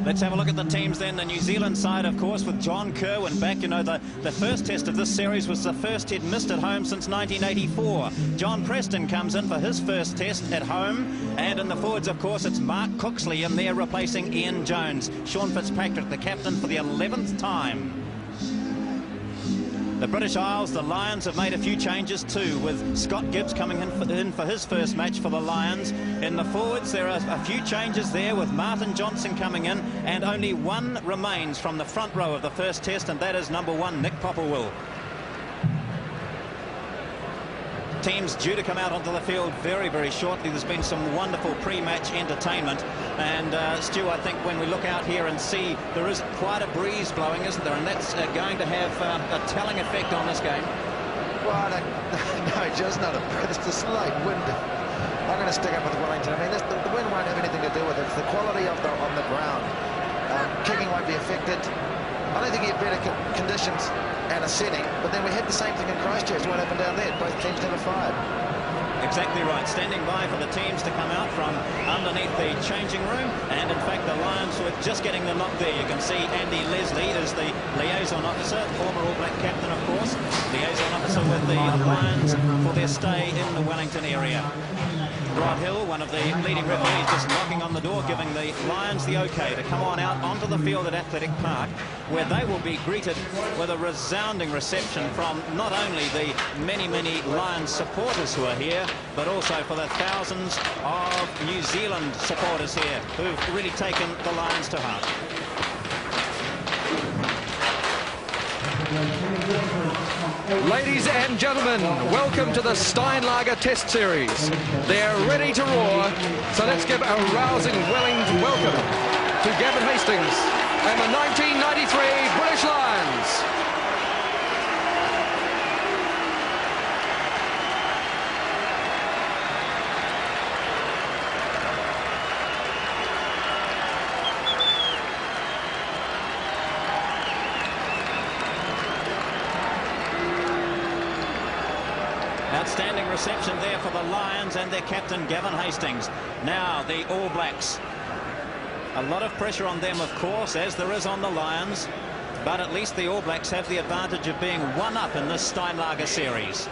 Let's have a look at the teams then. The New Zealand side, of course, with John Kerwin back. You know, the first test of this series was the first he'd missed at home since 1984. John Preston comes in for his first test at home. And in the forwards, of course, it's Mark Cooksley in there replacing Ian Jones. Sean Fitzpatrick, the captain for the 11th time. The British Isles, the Lions, have made a few changes too, with Scott Gibbs coming in for his first match for the Lions. In the forwards, there are a few changes there, with Martin Johnson coming in, and only one remains from the front row of the first test, and that is number 1, Nick Popplewell. Teams due to come out onto the field very, very shortly. There's been some wonderful pre-match entertainment. And Stu, I think when we look out here and see, there is quite a breeze blowing, isn't there? And that's going to have a telling effect on this game. Well, no, just not a breeze. It's a slight wind. I'm going to stick up with Wellington. I mean, the wind won't have anything to do with it. It's the quality of on the ground. Kicking won't be affected. I don't think he had better conditions and a setting, but then we had the same thing in Christchurch. What happened down there? Both teams never fired. Exactly right. Standing by for the teams to come out from underneath the changing room. And in fact, the Lions were just getting the knock there. You can see Andy Leslie is the liaison officer, former All Black captain, of course. Liaison officer with the Lions for their stay in the Wellington area. Rod Hill, one of the leading referees, just knocking on the door, giving the Lions the okay to come on out onto the field at Athletic Park, where they will be greeted with a resounding reception from not only the many, many Lions supporters who are here, but also for the thousands of New Zealand supporters here who've really taken the Lions to heart. Ladies and gentlemen, welcome to the Steinlager Test Series. They're ready to roar, so let's give a rousing Wellington welcome to Gavin Hastings and the 1993 British Lions. Outstanding reception there for the Lions and their captain, Gavin Hastings. Now, the All Blacks. A lot of pressure on them, of course, as there is on the Lions. But at least the All Blacks have the advantage of being one up in this Steinlager series.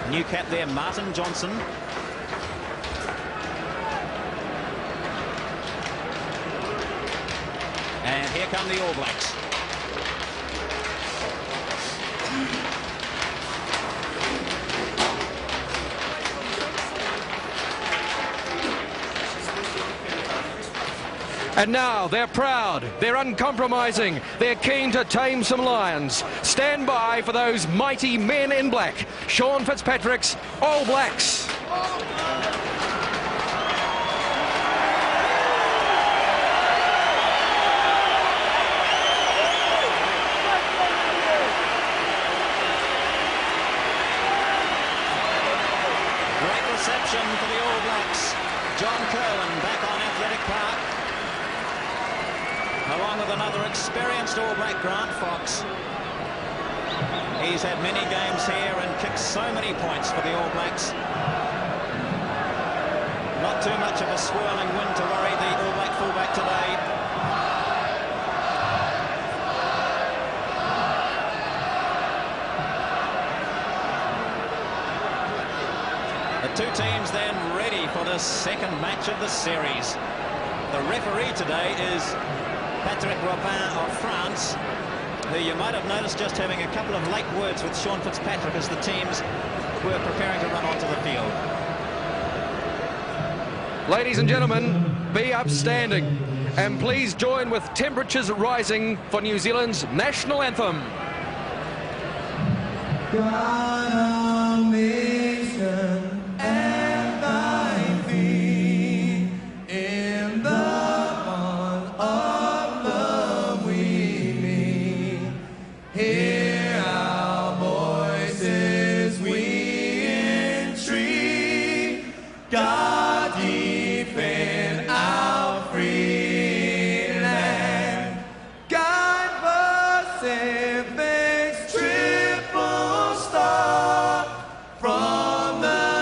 New cap there, Martin Johnson. And here come the All Blacks. And now they're proud, they're uncompromising, they're keen to tame some lions. Stand by for those mighty men in black, Sean Fitzpatrick's All Blacks. Great reception for the All Blacks. John Kerwin back on Athletic Park, along with another experienced All Black, Grant Fox. He's had many games here and kicked so many points for the All Blacks. Not too much of a swirling wind to worry the All Black fullback today. The two teams then ready for the second match of the series. The referee today is Patrick Robin of France, who you might have noticed just having a couple of late words with Sean Fitzpatrick as the teams were preparing to run onto the field. Ladies and gentlemen, be upstanding and please join with temperatures rising for New Zealand's national anthem. Triple star from the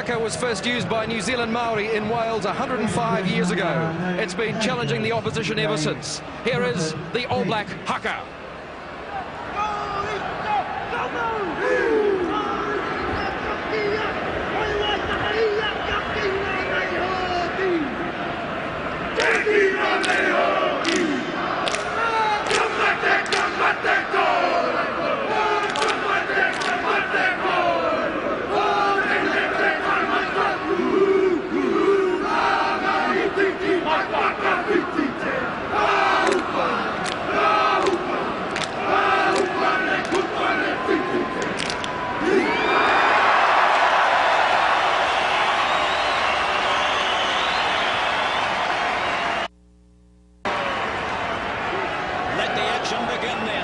haka was first used by New Zealand Maori in Wales 105 years ago. It's been challenging the opposition ever since. Here is the All Black haka.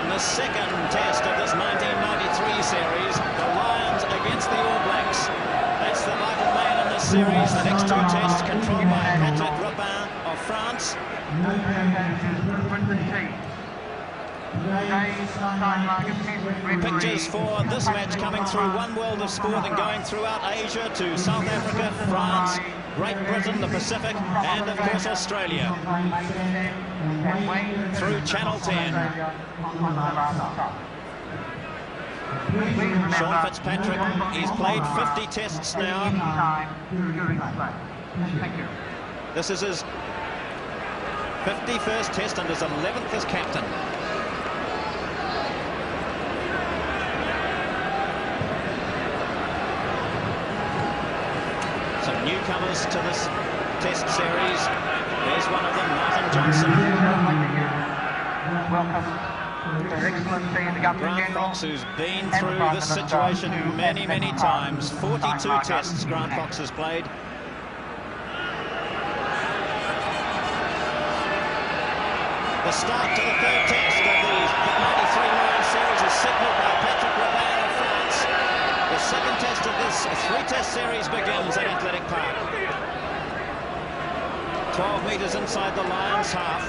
The second test of this 1993 series, the Lions against the All Blacks. That's the vital man in this series. The next two tests controlled by Patrick Rugby of France. Pictures for this match coming through One World of Sport and going throughout Asia to South Africa, France, Great Britain, the Pacific, and of course Australia. Through Channel 10. Sean Fitzpatrick, he's played 50 tests now. This is his 51st test and his 11th as captain. Some newcomers to this test series. There's one of them, Martin Johnson. Grant Fox, who's been through this situation many, many times. 42 tests Grant Fox has played. The start to the third test of the 93 Lions series is signalled by Patrick Rugby of France. The second test of this three-test series begins at Athletic Park. 12 metres inside the Lions' half.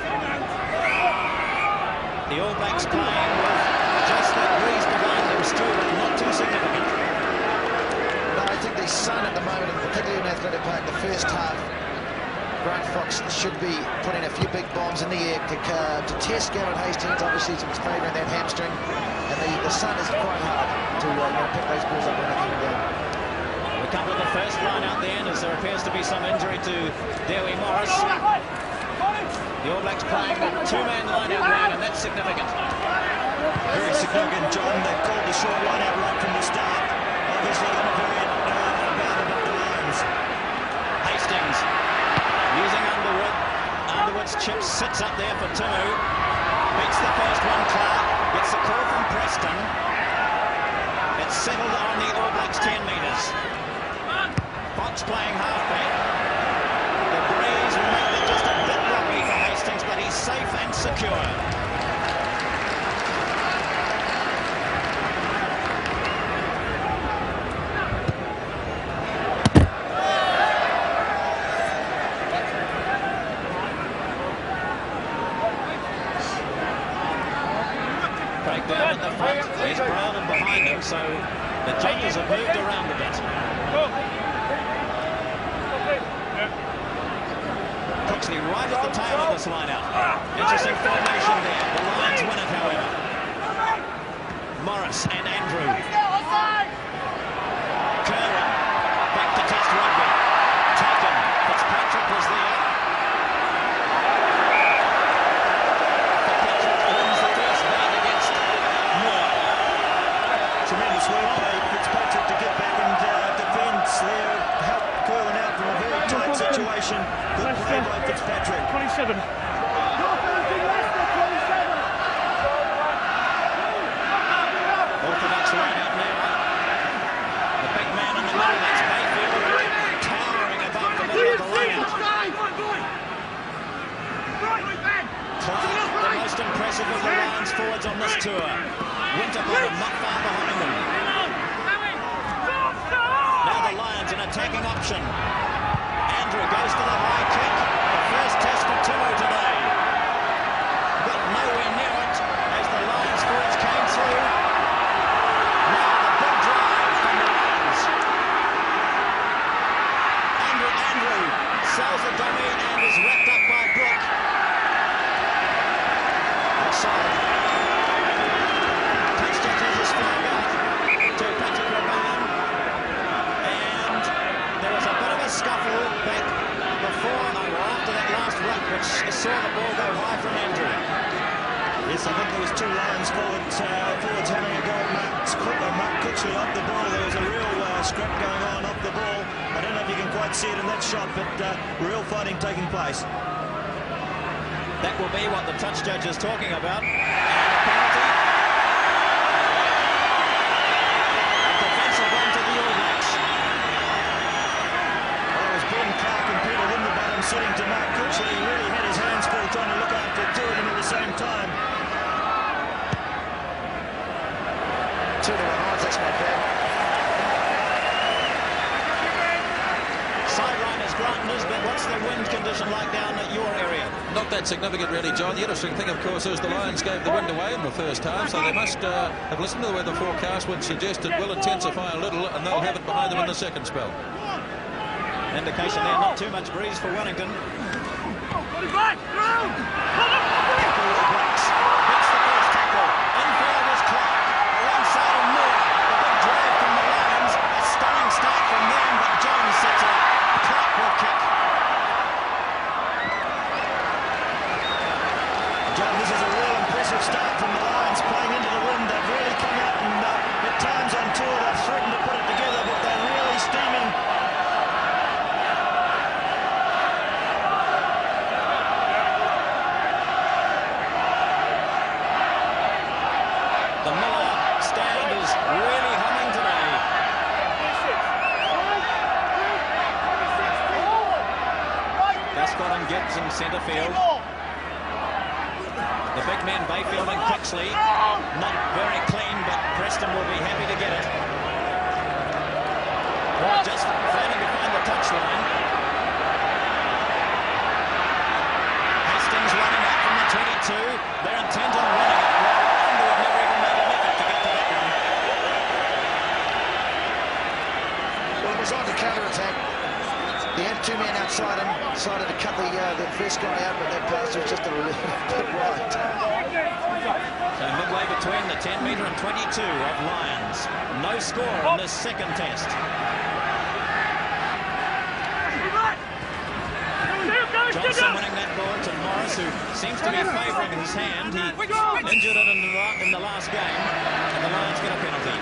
The All Blacks playing with just that breeze behind them, still not too significant. No, I think the sun at the moment, particularly in Athletic Park, the first half, Grant Fox should be putting a few big bombs in the air to test Gareth Hastings. Obviously, he's favouring that hamstring, and the sun is quite hard to pick those balls up when they come down. We come to the first line out the end as there appears to be some injury to Dewi Morris. The All Blacks playing the two-man line-out line, and that's significant. Very significant, John. They've called the short line-out right from the start. Obviously, on a period about the Lions. Hastings using Underwood. Underwood's chip sits up there for Timu. Beats the first one, Clark. Gets the call from Preston. It's settled on the All Blacks 10 metres. Fox playing halfback. The breeze will make it just a bit rocky for Hastings, but he's safe and secure. Craig down at the front. There's Brown and behind him, so the judges have moved around a bit. Coxley right at the tail of this line-out. Interesting formation there. The Lions win it, however. Morris and Andrew. Kerwin back to test rugby. Taken. Fitzpatrick was there. Fitzpatrick wins the first bout against Moore. Tremendous work by Fitzpatrick to get back and defend there. Help Kerwin out from a very tight situation. Good play by Fitzpatrick. 27. Orthodox line out now. The big man in the middle, that's Mayfield, towering above the middle of the line-out. Clark, the most impressive of the Lions forwards on this tour. Winterbottom not far behind them. Now the Lions an attacking option. Andrew goes to the high kick. The first test for Timu today. Got nowhere near it as the Lions forwards came through. Now the big drive from the Lions. sells the dummy and is wrapped up by Brook. Offside. Touch judges his flag out to Patrick Raban. And there was a bit of a scuffle back before or after that last ruck, which saw the ball go high from Andrew. Yes, I think there was 2 Lions forwards having a go at Mark Cooksey off the ball. There was a real scrap going on off the ball. I don't know if you can quite see it in that shot, but real fighting taking place. That will be what the touch judge is talking about. And a penalty. A defensive one to the All Blacks. Well, it was Ben Clark and Peter Winterbottom sitting to Mark Cooksey. He really had his hands full trying to look after 2 of them at the same time. 2 to 1 odds, that's not bad. Sideline is Grant Nisbet. What's the wind condition like down at your area? Not that significant, really, John. The interesting thing, of course, is the Lions gave the wind away in the first half, so they must have listened to the weather forecast, which suggests it will intensify a little, and they'll have it behind them in the second spell. Indication there, not too much breeze for Wellington. Hits the first tackle. Infield was Clark. Alongside of Moore. A big drive from the Lions. A stunning start from them, but Jones sets it up. Clark will kick. John, this is a real impressive start from the Lions playing into the wind. They've really come out and at times on tour they've threatened to put it together, but they're really steaming. The Miller stand is really humming today. Gascon and Gibbs in centre field. The big men, Bayfield and Coxley, not very clean, but Preston will be happy to get it. Well, just failing to find the touchline. Hastings running out from the 22. They're intent on running it. Well, Underwood never even made an effort to get to that one. Well, it was on to counter-attack. He had 2 men outside him, decided to cut the first guy out, but that pass was just a little bit wide. So midway between the 10-metre and 22 of Lions. No score in this second test. Johnson winning that ball to Morris, who seems to be favouring his hand. He injured it in the last game, and the Lions get a penalty.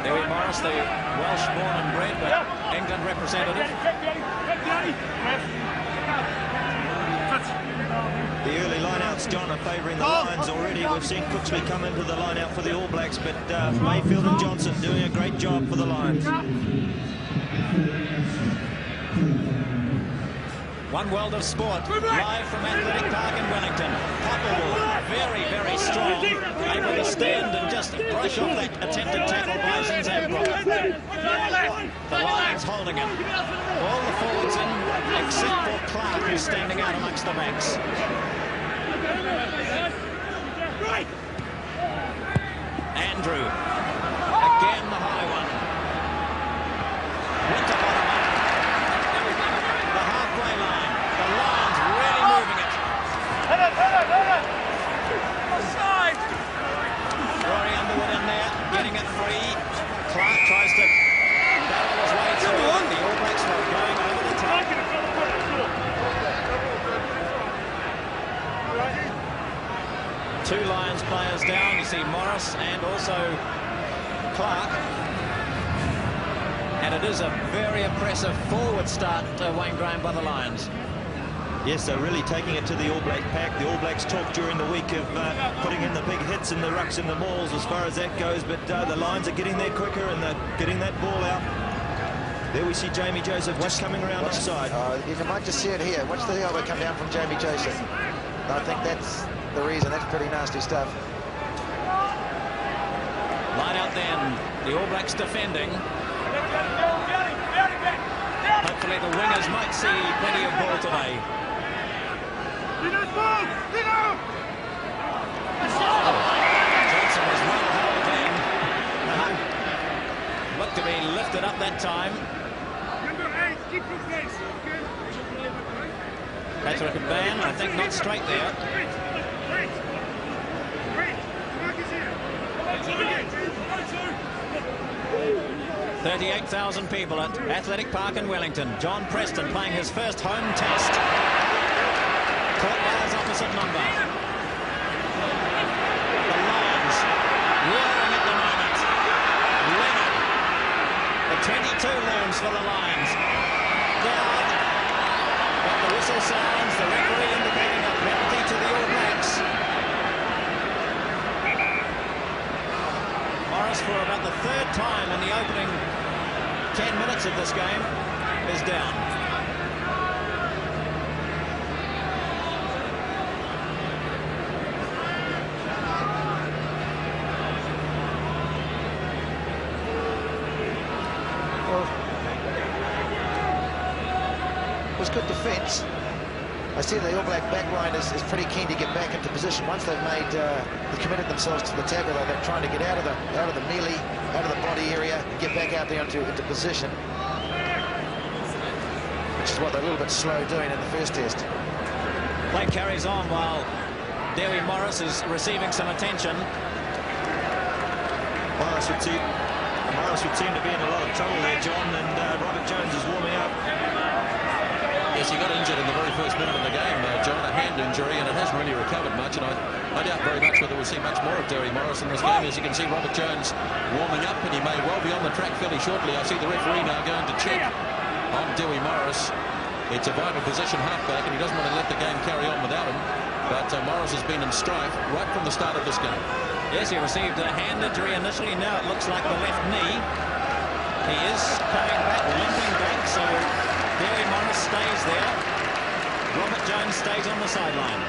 Louis Morris, the Welsh born and bred, but England representative. The early line-outs, John, are favouring the Lions already. We've seen Cooksley come into the line-out for the All Blacks, but Mayfield and Johnson doing a great job for the Lions. One world of sport, live from Athletic Park in Wellington. Popplewell, very, very strong, able to stand and just brush off that attempted tackle by Zinzambro. The Lions holding him. All the forwards in, except for Clark, who's standing out amongst the backs. Andrew, again the high one. Winterbottom up. The halfway line. The Lions really moving it. Rory Underwood in there, getting it free. Clark tries to battle his way through. The All Blacks were going over the top. Two Lions players down. You see Morris and also Clark. And it is a very impressive forward start, Wayne Graham, by the Lions. Yes, they're really taking it to the All Black pack. The All Blacks talked during the week of putting in the big hits and the rucks and the mauls as far as that goes, but the Lions are getting there quicker and they're getting that ball out. There we see Jamie Joseph just coming around offside. You might just see it here. Watch the elbow come down from Jamie Joseph. I think that's the reason. That's pretty nasty stuff. Line out then. The All Blacks defending. Hopefully the wingers might see plenty of ball today. Johnson was well held then. Looked to be lifted up that time. Patrick Van, I think, not straight there. 38,000 people at Athletic Park in Wellington. John Preston playing his first home test. Caught by his opposite number. The Lions roaring at the moment. Leonard. The 22 looms for the Lions. Down. But the whistle sounds. The referee indicating a penalty to the All Blacks. Morris, for about the third time in the opening 10 minutes of this game, is down. Well, it was good defence. I see the All Black backline is pretty keen to get back into position. Once they've committed themselves to the tackle, they're trying to get out of the melee, out of the body area, get back out there into position, which is what they're a little bit slow doing in the first test. Play carries on while Dewi Morris is receiving some attention. Morris would seem to be in a lot of trouble there, John, and Robert Jones is warming up. Yes, he got injured in the very first minute of the game, John, a hand injury, and it hasn't really recovered much, and I doubt very much whether we'll see much more of Dewi Morris in this game. As you can see, Robert Jones warming up, and he may well be on the track fairly shortly. I see the referee now going to check on Dewi Morris. It's a vital position, halfback, and he doesn't want to let the game carry on without him, but Morris has been in strife right from the start of this game. Yes, he received a hand injury initially. Now it looks like the left knee. He is coming back, limping back, so Dewi Morris stays there. Robert Jones stays on the sideline.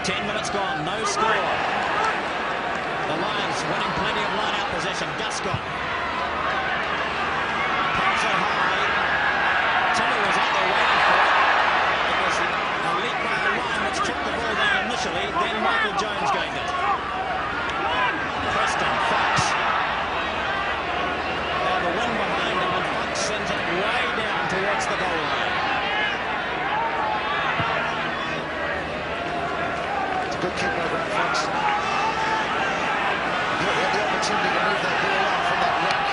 10 minutes gone, no score. The Lions winning plenty of line-out possession. Guscott. Pops it high. Timmy was out there waiting for it. It was a leap by the line which took the ball down initially. Then Michael Jones gained it. Preston, Fox. Now the wind behind him, and Fox sends it way down towards the goal line. It's a good kick by Brad Fox. He had the opportunity to move that ball out from that ruck.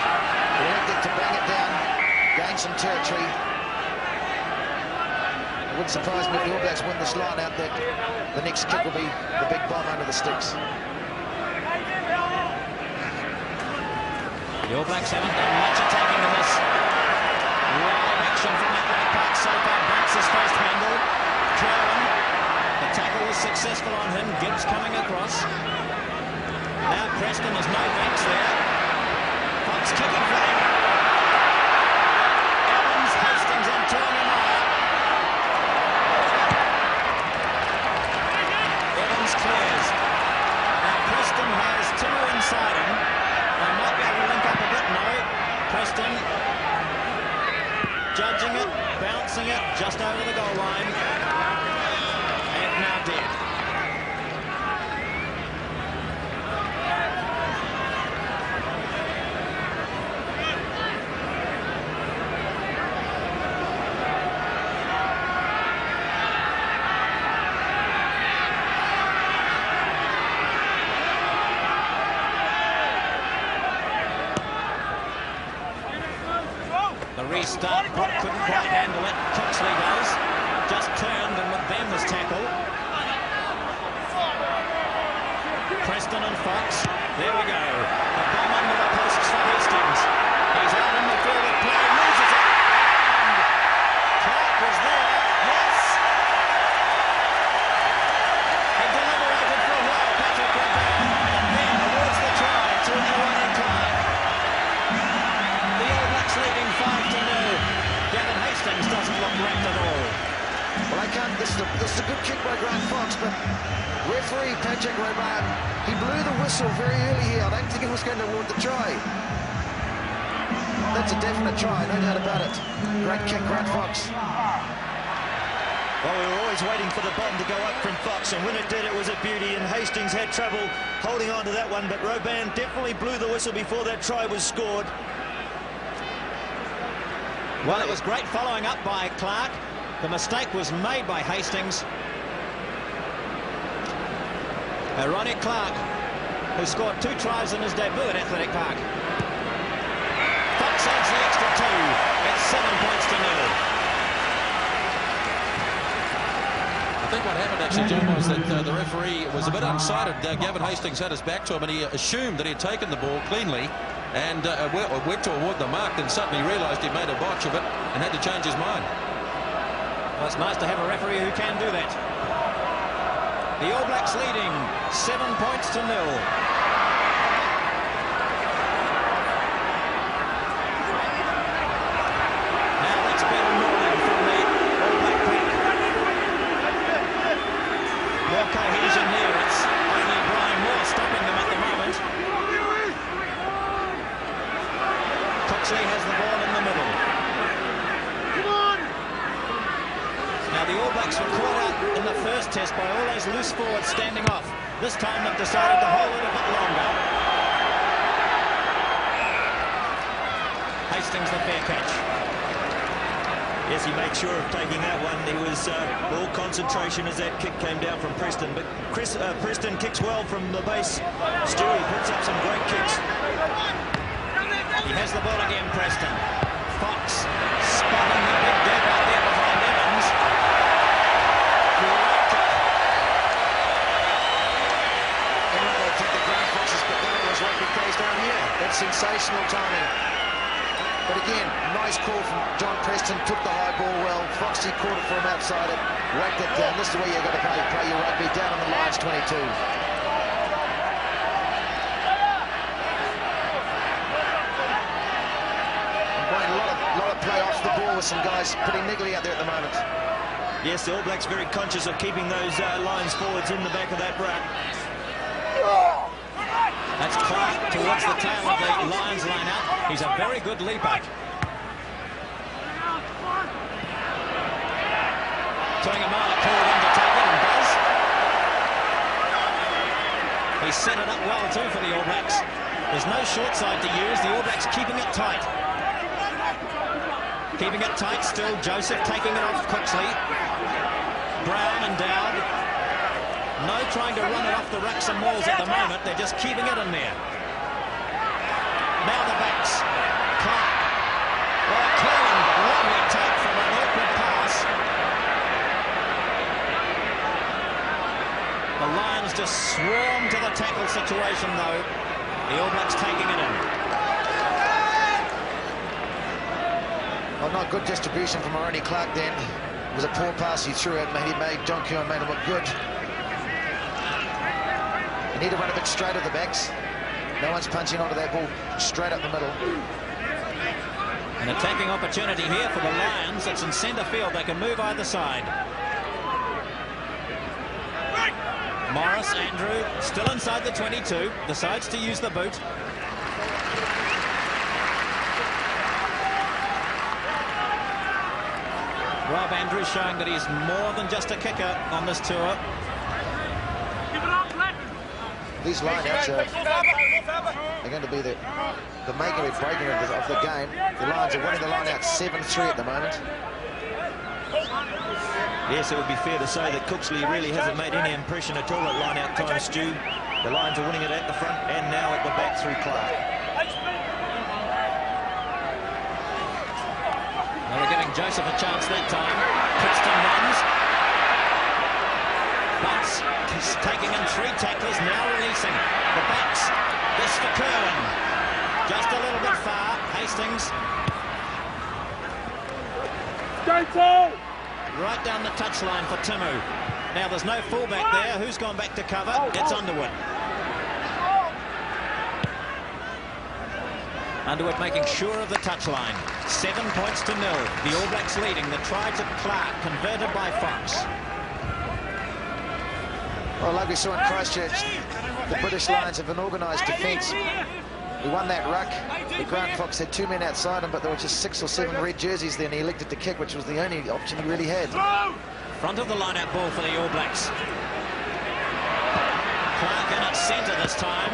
He elected to bang it down, gain some territory. It wouldn't surprise me if the All Blacks win this line out, that the next kick will be the big bomb under the sticks. The All Blacks haven't done much attacking to this. Live action from Athletic Park so far. Banks his first handle. Cowan. The tackle was successful on him. Gibbs coming across. Now Preston, there's no Banks there. Fox kicking for him. Evans, Hastings and Tuamimaya. Evans clears. Now Preston has Timo inside him. They might be able to link up a bit now. Preston judging it, bouncing it just over the goal line. And now dead. The restart, Brock couldn't quite handle it. Coxley does. Just turned and with them was tackled. Preston and Fox. There we go. The bomb under the posts for Hastings. He's out in the field of play. Loses it. And Clark was there. Yes. He deliberated for a while, Patrick Rugby. And then towards the try to an away try. The All Blacks leading 5-0. Gavin Hastings doesn't look wrecked at all. Well, I can't. This is a good kick by Grant Fox, but referee Patrick Roban, he blew the whistle very early here. I don't think he was going to award the try. That's a definite try, no doubt about it. Great kick, Grant Fox. Well, we were always waiting for the bomb to go up from Fox, and when it did, it was a beauty, and Hastings had trouble holding on to that one, but Robin definitely blew the whistle before that try was scored. Well, it was great following up by Clark. The mistake was made by Hastings. Ronnie Clark, who scored 2 tries in his debut at Athletic Park. Fox adds the extra 2. It's 7 points to 0. I think what happened actually, Jim, was that the referee was a bit unsighted. Gavin Hastings had his back to him, and he assumed that he had taken the ball cleanly and went toward the mark, and suddenly realised he'd made a botch of it and had to change his mind. Well, it's nice to have a referee who can do that. The All Blacks leading 7 points to 0. Now that's better moving from the All Black pack. More cohesion here. It's only Brian Moore stopping them at the moment. Coxley has the ball in the middle. Now the All Blacks were caught out in the first test by all those loose forwards standing off. This time they've decided to hold it a bit longer. Hastings the fair catch. Yes, he made sure of taking that one. He was all concentration as that kick came down from Preston. But Preston kicks well from the base. Stewie puts up some great kicks. He has the ball again, Preston. Fox spotting the big gap out there behind Evans. Anyone will think the Grant Fox has got done it as rugby plays down here. That's sensational timing. But again, nice call from John Preston, took the high ball well. Foxy caught it from outside it, whacked it down. This is the way you've got to play your rugby, down on the lines, 22. A lot of play off the ball with some guys pretty niggly out there at the moment. Yes, the All Blacks very conscious of keeping those lines forwards in the back of that ruck. That's Clark towards the tail of the Lions line-out. He's a very good leaper. Tuingamala called in to take it and does. He set it up well too for the All Blacks. There's no short side to use. The All Blacks keeping it tight. Keeping it tight still. Joseph taking it off Coxley. Brown and Dowd. No trying to run it off the rucks and walls at the moment. They're just keeping it in there. Now the backs. Clark. Well, Cleveland, lovely take from an awkward pass. The Lions just swarm to the tackle situation, though. The All Blacks taking it in. Well, not good distribution from Ronnie Clark then. It was a poor pass he threw it. He made John Keogh made him look good. You need to run a bit straight at the backs. No one's punching onto that ball straight up the middle. An attacking opportunity here for the Lions. It's in centre field. They can move either side. Morris, Andrew, still inside the 22. Decides to use the boot. Rob Andrews showing that he's more than just a kicker on this tour. These lineouts are going to be the making or breaking of the game. The Lions are winning the lineout 7-3 at the moment. Yes, it would be fair to say that Cooksley really hasn't made any impression at all at line-out time, Stu. The Lions are winning it at the front and now at the back through Clark. Well, they're giving Joseph a chance that time. Preston runs. Butts is taking in 3 tacklers, now releasing. The backs. This for Kerwin. Just a little bit far. Hastings. Right down the touchline for Timu. Now there's no fullback there. Who's gone back to cover? It's Underwood. Underwood making sure of the touchline. 7 points to 0. The All Blacks leading. The try to Clark, converted by Fox. Well, like we saw in Christchurch, the British Lions have an organised defence. He won that ruck. The Grant Fox had 2 men outside him, but there were just 6 or 7 red jerseys there, and he elected to kick, which was the only option he really had. Front of the line-out ball for the All Blacks. Clark in at centre this time.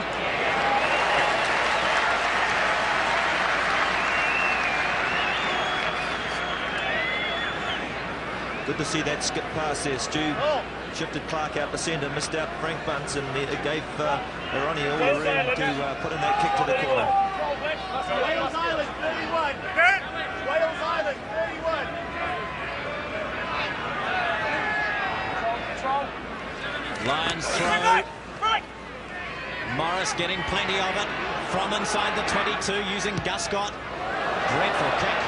Good to see that skip pass there, Stu. Shifted Clark out the centre, missed out Frank Bunce, and it gave Ronnie all the room to put in that kick to the corner. Wales Island, 31. Wales Island, 31. Lions throw. Morris getting plenty of it from inside the 22 using Guscott. Dreadful kick.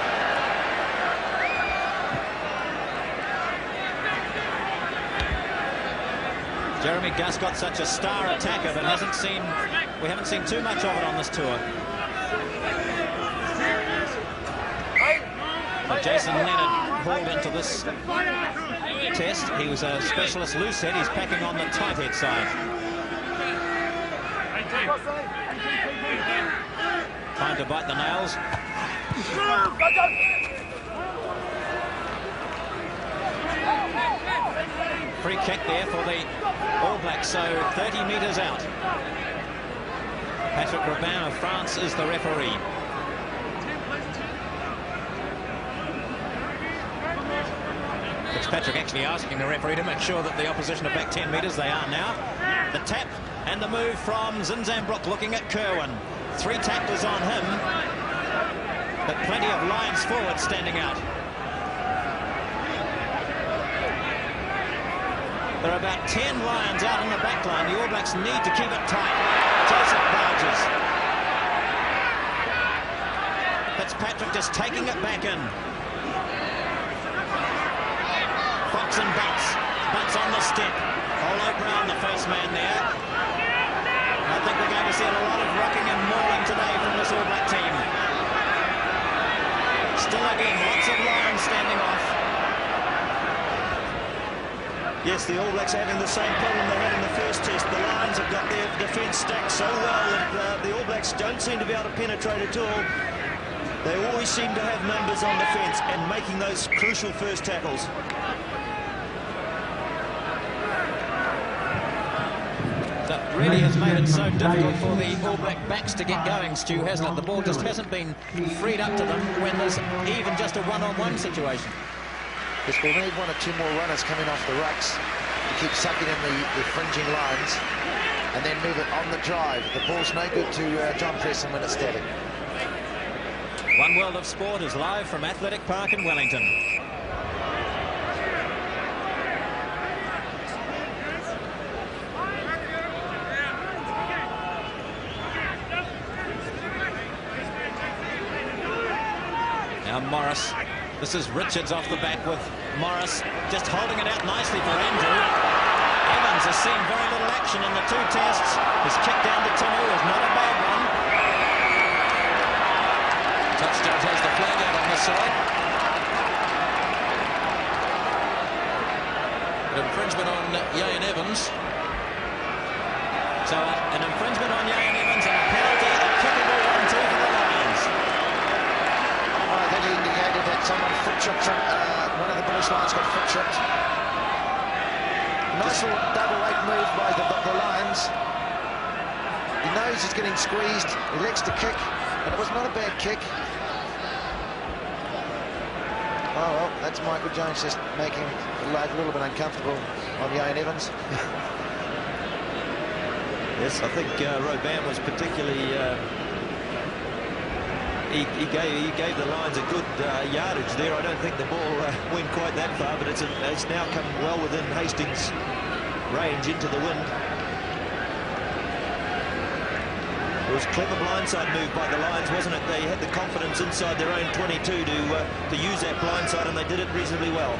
Jeremy Guscott, such a star attacker, but we haven't seen too much of it on this tour. But Jason Leonard hauled into this test. He was a specialist loose head. He's packing on the tight head side. Trying to bite the nails. Free kick there for the All Blacks, so 30 metres out. Patrick Robin of France is the referee. Fitzpatrick actually asking the referee to make sure that the opposition are back 10 metres. They are now. The tap and the move from Zinzambrook looking at Kerwin. 3 tacklers on him, but plenty of Lions forward standing out. There are about 10 Lions out in the back line. The All Blacks need to keep it tight. Joseph barges. Fitzpatrick just taking it back in. Fox and Bunce on the step. Olo Brown, the first man there. I think we're going to see a lot of rocking and mauling today from this All Black team. Still again, lots of Lions standing off. Yes, the All Blacks are having the same problem they had in the first test. The Lions have got their defence stacked so well that the All Blacks don't seem to be able to penetrate at all. They always seem to have numbers on defence and making those crucial first tackles. That really has made it so difficult for the All Black backs to get going, Stu, hasn't it? The ball just hasn't been freed up to them when there's even just a one-on-one situation. Yes, we'll need 1 or 2 more runners coming off the rucks to keep sucking in the fringing lines and then move it on the drive. The ball's no good to John Preston when it's static. One World of Sport is live from Athletic Park in Wellington. Now Morris. This is Richards off the back with Morris just holding it out nicely for Andrew. Evans has seen very little action in the 2 tests. His kick down to Tinu is not a bad one. Touchdown has the flag out on this side. An infringement on Yayan Evans. So an infringement on Yayan Evans and a penalty, a kickable 1-2 for the Lions. I think he indicated that someone foot tripped him. One of the British Lions got foot tripped. Nice little double 8 move by the Lions. He knows he's getting squeezed. He elects to kick, and it was not a bad kick. Oh well, that's Michael Jones just making life a little bit uncomfortable on Yayan Evans. Yes, I think Robin was particularly... He gave the Lions a good yardage there. I don't think the ball went quite that far, but it's now come well within Hastings' range into the wind. It was a clever blindside move by the Lions, wasn't it? They had the confidence inside their own 22 to use that blindside, and they did it reasonably well.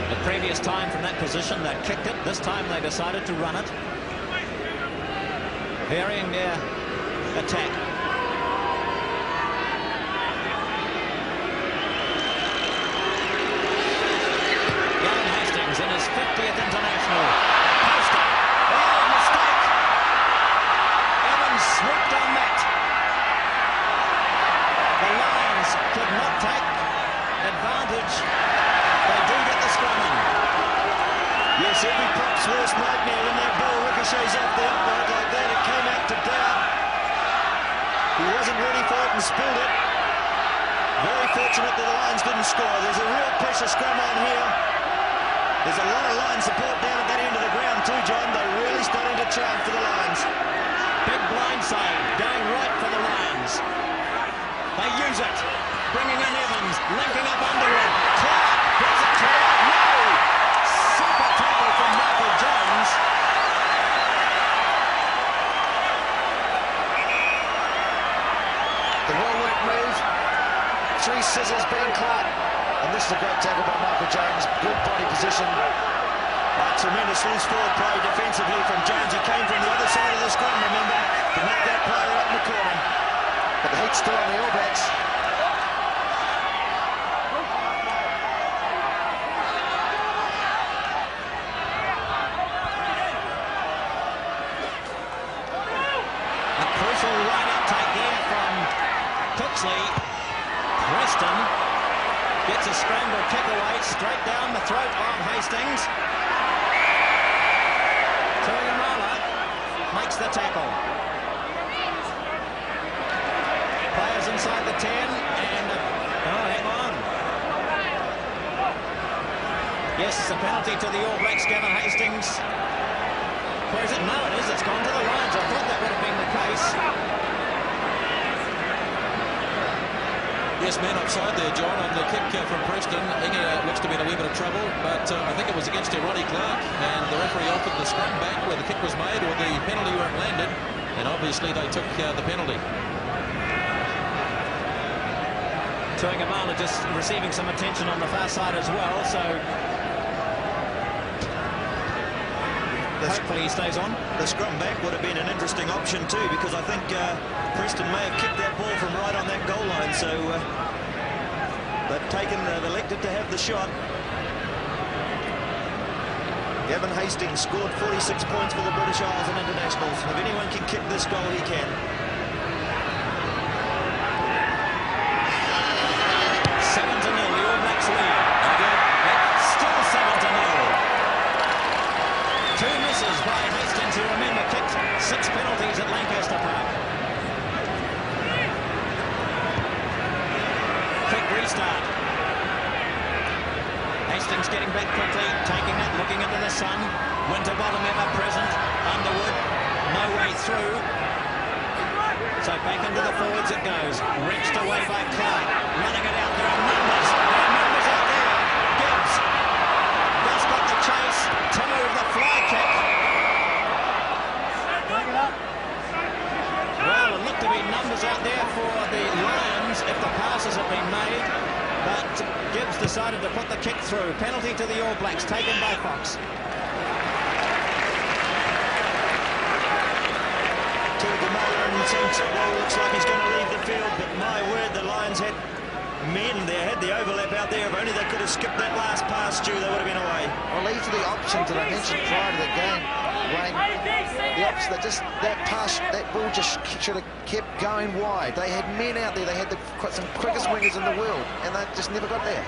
The previous time from that position, they kicked it. This time they decided to run it. Varying their attack. Gavin Hastings in his 50th international. Poster. Oh, mistake. life's worst nightmare when that ball ricochets off the upright like that. It came out to Dowd. He wasn't ready for it and spilled it. Very fortunate that the Lions didn't score. There's a real pressure scrum on here. There's a lot of Lion support down at that end of the ground too, John. They're really starting to charge for the Lions. Big blindside going right for the Lions. They use it. Bringing in Evans, linking up Underwood. Clark, does it clear? No! Super tackle from Michael Jones. The well-worked move. 3 scissors being Clark. And this is a great tackle by Michael Jones. Good body position. Tremendous loose forward play defensively from Jones. He came from the other side of the scrum, remember, to knock that player out in the corner. But the heat's still on the All Blacks. A crucial right uptake there from Pixley. Preston gets a scramble kick away straight down the throat of Hastings. Tuigamala makes the tackle. Players inside the 10 and oh, hang on. Yes, it's a penalty to the All Blacks. Gavin Hastings. Where is it? No, it is. It's gone to the Lions. I thought that would have been the case. Yes, man offside there, John, on the kick from Preston. Inga looks to be in a wee bit of trouble, but I think it was against Ronnie Clark, and the referee offered the scrum back where the kick was made or the penalty where it landed, and obviously they took the penalty. Tuigamala just receiving some attention on the far side as well, so hopefully he stays on. The scrum back would have been an interesting option too, because I think Preston may have kicked that ball from right on that goal line, so they've elected to have the shot. Gavin Hastings scored 46 points for the British Isles and internationals. If anyone can kick this goal, he can. 7-0, the All Blacks lead. Still 7-0. 2 misses by Hastings, who remember kicked 6 penalties at Lancaster Park. Quick restart. Hastings getting back quickly, taking it, looking into the sun. Winterbottom ever present. Underwood, no way through. So back into the forwards it goes. Wrenched away by Clark. Running it out. There are numbers. There are numbers out there. Gibbs. Just got the chase to move the fly kick. Well, it looked to be numbers out there for the Lions if the passes had been made. But Gibbs decided to put the kick through. Penalty to the All Blacks, taken by Fox. Tuigamala in some trouble. Looks like he's going to leave the field, but my word, the Lions had men there, had the overlap out there. If only they could have skipped that last pass, Stu, they would have been away. Well, these are the options that I mentioned prior to the game, Wayne. The option that just that pass, that ball just should have kept going wide. They had men out there. They had some quickest wingers in the world, and they just never got there.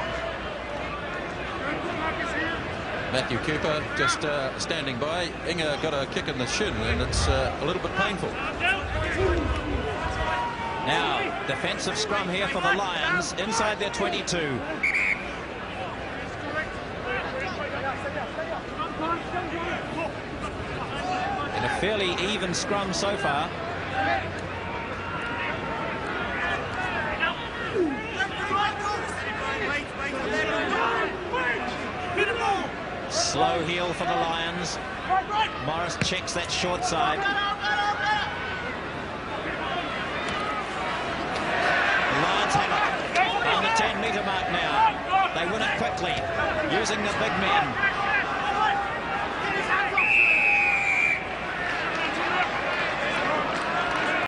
Matthew Cooper just standing by. Inga got a kick in the shin, and it's a little bit painful. Now, defensive scrum here for the Lions inside their 22. In a fairly even scrum so far. Slow heel for the Lions. Morris checks that short side. The Lions have it on the 10-metre mark now. They win it quickly, using the big men.